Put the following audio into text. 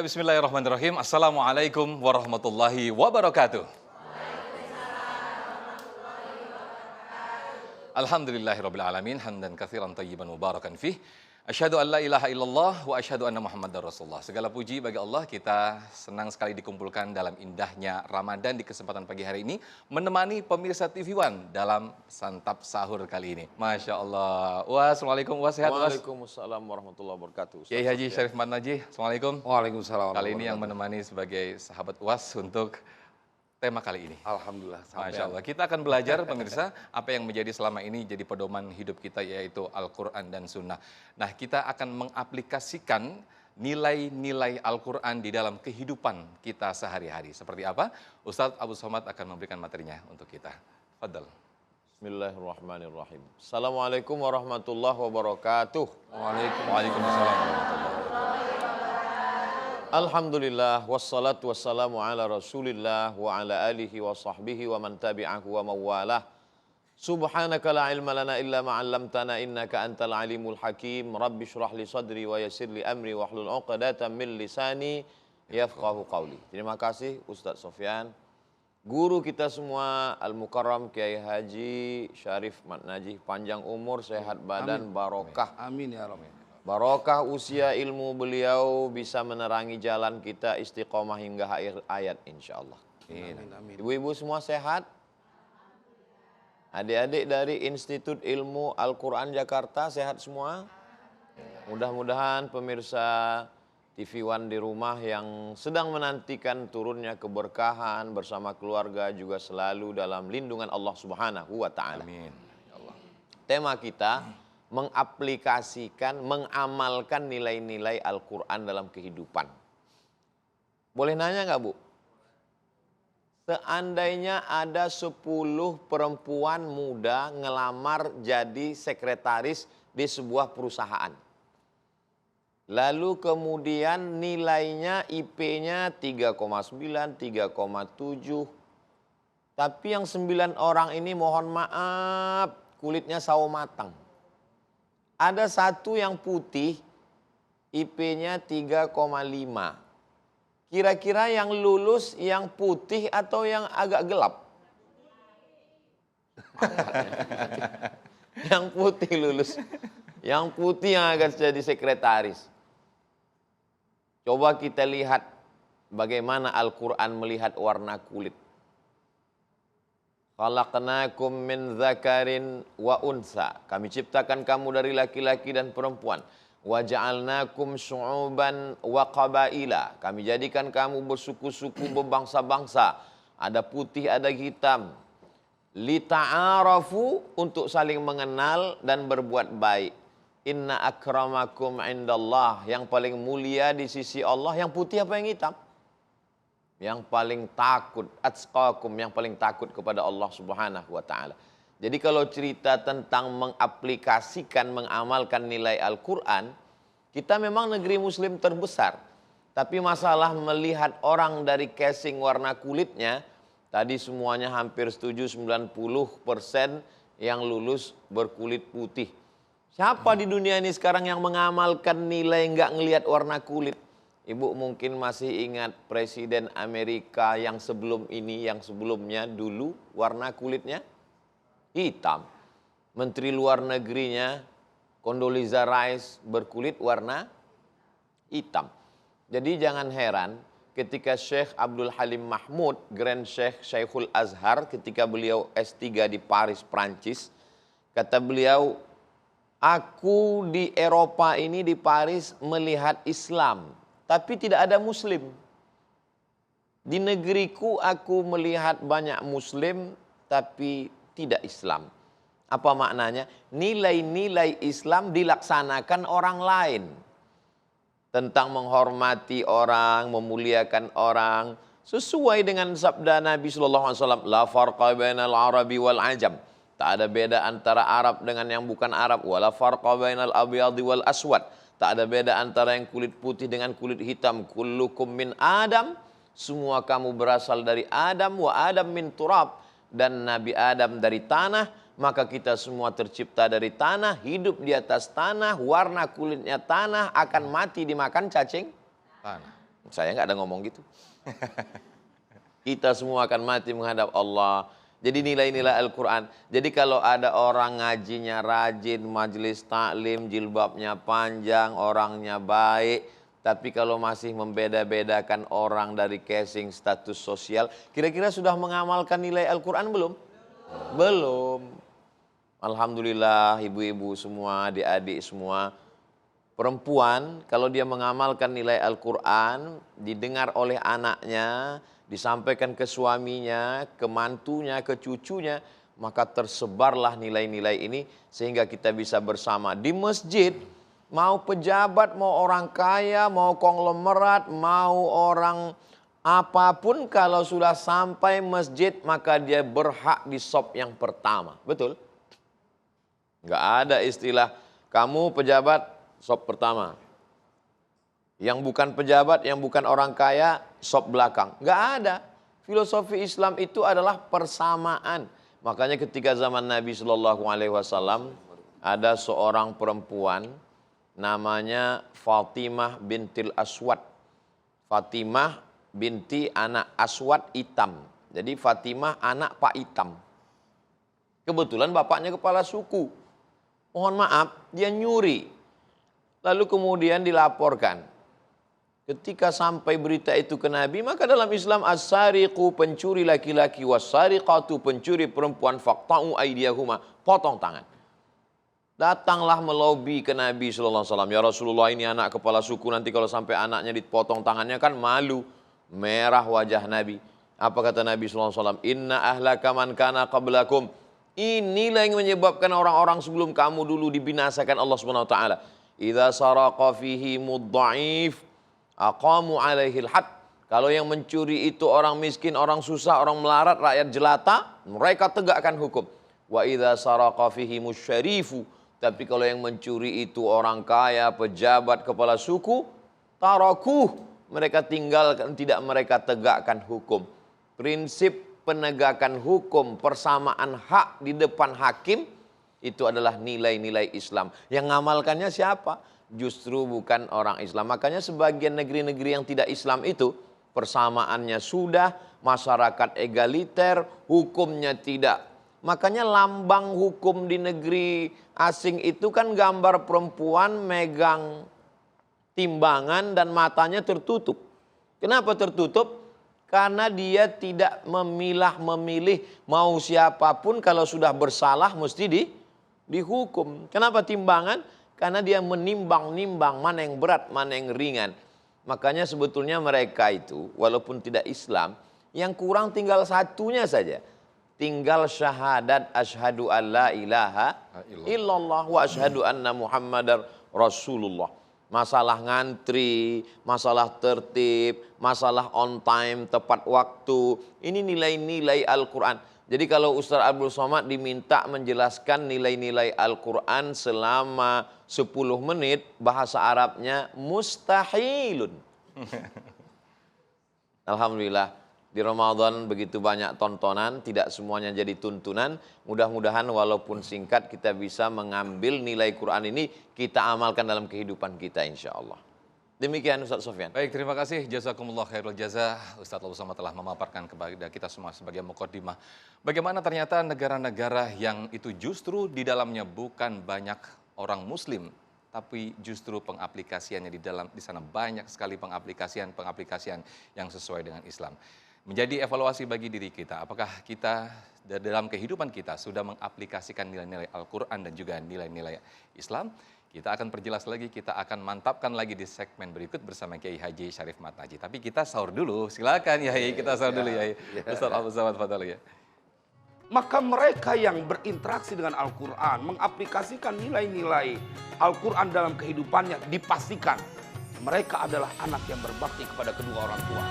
Bismillahirrahmanirrahim. Assalamualaikum warahmatullahi wabarakatuh. Alhamdulillahirabbil alamin, hamdan katsiran thayyiban mubarakan fih. Asyhadu an la ilaha illallah wa asyhadu anna Muhammadar Rasulullah. Segala puji bagi Allah, kita senang sekali dikumpulkan dalam indahnya Ramadan di kesempatan pagi hari ini menemani pemirsa TV One dalam santap sahur kali ini. Masya Allah. Assalamualaikum, sehat Was? Waalaikumsalam warahmatullahi wabarakatuh. Kiai Haji Syarif Mat Naji, Assalamualaikum. Waalaikumsalam. Kali ini yang menemani sebagai sahabat UAS untuk tema kali ini. Alhamdulillah. Masya Allah. Kita akan belajar pemirsa apa yang menjadi selama ini jadi pedoman hidup kita, yaitu Al-Quran dan Sunnah. Nah, kita akan mengaplikasikan nilai-nilai Al-Quran di dalam kehidupan kita sehari-hari. Seperti apa? Ustadz Abu Somad akan memberikan materinya untuk kita. Fadal. Bismillahirrahmanirrahim. Assalamualaikum warahmatullahi wabarakatuh. Waalaikumsalam. Alhamdulillah, wassalatu wassalamu ala rasulillah wa ala alihi wa sahbihi wa man tabi'ahu wa mawalah. Subhanaka la ilma lana illa ma'allamtana innaka antal alimul hakim. Rabbi syrah li sadri wa yassir li amri wa hlul 'uqdatam min lisani yafqahu qawli. Terima kasih Ustadz Sofyan, guru kita semua, Al-Mukarram Kiai Haji Syarif Mat Naji. Panjang umur, sehat badan, barokah. Amin ya Rabbi. Barokah usia ilmu beliau bisa menerangi jalan kita istiqomah hingga akhir ayat insya Allah. Amin. Ibu-ibu semua sehat? Adik-adik dari Institut Ilmu Al-Quran Jakarta sehat semua? Mudah-mudahan pemirsa TV One di rumah yang sedang menantikan turunnya keberkahan bersama keluarga juga selalu dalam lindungan Allah Subhanahu wa Ta'ala. Amin. Tema kita mengaplikasikan, mengamalkan nilai-nilai Al-Quran dalam kehidupan. Boleh nanya nggak Bu? Seandainya ada 10 perempuan muda ngelamar jadi sekretaris di sebuah perusahaan. Lalu kemudian nilainya IP-nya 3,9, 3,7. Tapi yang 9 orang ini mohon maaf kulitnya sawo matang. Ada satu yang putih, IP-nya 3,5. Kira-kira yang lulus yang putih atau yang agak gelap? Yang putih lulus. Yang putih yang agak jadi sekretaris. Coba kita lihat bagaimana Al-Quran melihat warna kulit. Khalaqnakum min dzakarin wa unsa. Kami ciptakan kamu dari laki-laki dan perempuan. Wa ja'alnakum syu'uban wa qabaila. Kami jadikan kamu bersuku-suku, berbangsa-bangsa. Ada putih, ada hitam. Lita'arafu, untuk saling mengenal dan berbuat baik. Inna akramakum indallah. Yang paling mulia di sisi Allah. Yang putih apa yang hitam? Yang paling takut, atqakum, yang paling takut kepada Allah Subhanahu wa Ta'ala. Jadi kalau cerita tentang mengaplikasikan, mengamalkan nilai Al-Quran, kita memang negeri muslim terbesar. Tapi masalah melihat orang dari casing warna kulitnya, tadi semuanya hampir setuju 90% yang lulus berkulit putih. Siapa di dunia ini sekarang yang mengamalkan nilai nggak ngelihat warna kulit? Ibu mungkin masih ingat Presiden Amerika yang sebelum ini, yang sebelumnya dulu warna kulitnya hitam. Menteri Luar Negerinya Condoleezza Rice berkulit warna hitam. Jadi jangan heran ketika Syekh Abdul Halim Mahmud, Grand Syekh Syekhul Azhar, ketika beliau S3 di Paris, Prancis, kata beliau, aku di Eropa ini di Paris melihat Islam. Tapi tidak ada muslim. Di negeriku aku melihat banyak muslim tapi tidak Islam. Apa maknanya? Nilai-nilai Islam dilaksanakan orang lain. Tentang menghormati orang, memuliakan orang. Sesuai dengan sabda Nabi SAW. La farqa bainal arabi wal ajam. Tak ada beda antara Arab dengan yang bukan Arab. Wala farqa bainal abyadi wal aswad. Tak ada beda antara yang kulit putih dengan kulit hitam. Kullukum min Adam. Semua kamu berasal dari Adam. Wa Adam min turab. Dan Nabi Adam dari tanah. Maka kita semua tercipta dari tanah. Hidup di atas tanah. Warna kulitnya tanah. Akan mati dimakan cacing tanah. Saya nggak ada ngomong gitu. Kita semua akan mati menghadap Allah. Jadi nilai-nilai Al-Quran. Jadi kalau ada orang ngajinya rajin, majelis taklim, jilbabnya panjang, orangnya baik. Tapi kalau masih membeda-bedakan orang dari casing status sosial, kira-kira sudah mengamalkan nilai Al-Quran belum? Belum. Alhamdulillah ibu-ibu semua, adik-adik semua. Perempuan kalau dia mengamalkan nilai Al-Quran, didengar oleh anaknya, disampaikan ke suaminya, ke mantunya, ke cucunya, maka tersebarlah nilai-nilai ini sehingga kita bisa bersama di masjid. Mau pejabat, mau orang kaya, mau konglomerat, mau orang apapun, kalau sudah sampai masjid maka dia berhak di sop yang pertama. Betul? Nggak ada istilah kamu pejabat sop pertama. Yang bukan pejabat, yang bukan orang kaya, sop belakang. Nggak ada. Filosofi Islam itu adalah persamaan. Makanya ketika zaman Nabi SAW ada seorang perempuan namanya Fatimah bintil Aswad. Fatimah binti anak Aswad hitam. Jadi Fatimah anak Pak Hitam. Kebetulan bapaknya kepala suku. Mohon maaf, dia nyuri. Lalu kemudian dilaporkan. Ketika sampai berita itu ke Nabi, maka dalam Islam as-sariqu pencuri laki-laki, was-sariqatu pencuri perempuan, faqta'u aydiyahuma, potong tangan. Datanglah melobi ke Nabi SAW. Ya Rasulullah, ini anak kepala suku, nanti kalau sampai anaknya dipotong tangannya kan malu. Merah wajah Nabi. Apa kata Nabi SAW? Inna ahlaka man kana qablakum. Inilah yang menyebabkan orang-orang sebelum kamu dulu dibinasakan Allah SWT. Idza saraqa fihi mudda'if aqamu alaihil had. Kalau yang mencuri itu orang miskin, orang susah, orang melarat, rakyat jelata, mereka tegakkan hukum. Wa idza saraqa fihi musyarifu. Tapi kalau yang mencuri itu orang kaya, pejabat, kepala suku, tarakuh. Mereka tinggalkan, tidak mereka tegakkan hukum. Prinsip penegakan hukum, persamaan hak di depan hakim, itu adalah nilai-nilai Islam. Yang ngamalkannya siapa? Justru bukan orang Islam. Makanya sebagian negeri-negeri yang tidak Islam itu, persamaannya sudah, masyarakat egaliter, hukumnya tidak. Makanya lambang hukum di negeri asing itu kan gambar perempuan megang timbangan dan matanya tertutup. Kenapa tertutup? Karena dia tidak memilih mau siapapun, kalau sudah bersalah mesti dihukum. Kenapa timbangan? Karena dia menimbang-nimbang mana yang berat, mana yang ringan. Makanya sebetulnya mereka itu walaupun tidak Islam, yang kurang tinggal satunya saja. Tinggal syahadat asyhadu an la ilaha illallah wa asyhadu anna muhammadar rasulullah. Masalah ngantri, masalah tertib, masalah on time, tepat waktu. Ini nilai-nilai Al-Quran. Jadi kalau Ustaz Abdul Somad diminta menjelaskan nilai-nilai Al-Quran selama 10 menit, bahasa Arabnya mustahilun. Alhamdulillah, di Ramadan begitu banyak tontonan, tidak semuanya jadi tuntunan. Mudah-mudahan walaupun singkat kita bisa mengambil nilai Quran ini, kita amalkan dalam kehidupan kita insya Allah. Demikian Ustaz Sofyan. Baik, terima kasih. Jazakumullah khairul jaza. Ustaz Abdul Somad telah memaparkan kepada kita semua sebagai muqaddimah. Bagaimana ternyata negara-negara yang itu justru di dalamnya bukan banyak orang Muslim, tapi justru pengaplikasiannya di sana banyak sekali pengaplikasian yang sesuai dengan Islam. Menjadi evaluasi bagi diri kita, apakah kita dalam kehidupan kita sudah mengaplikasikan nilai-nilai Al-Quran dan juga nilai-nilai Islam? Kita akan perjelas lagi, kita akan mantapkan lagi di segmen berikut bersama Kiai Haji Syarif Matnaji. Tapi kita sahur dulu, silakan ya, kita sahur dulu ya. Ustaz Abdul Somad, fadhal ya. Maka mereka yang berinteraksi dengan Al-Quran, mengaplikasikan nilai-nilai Al-Quran dalam kehidupannya, dipastikan mereka adalah anak yang berbakti kepada kedua orang tua.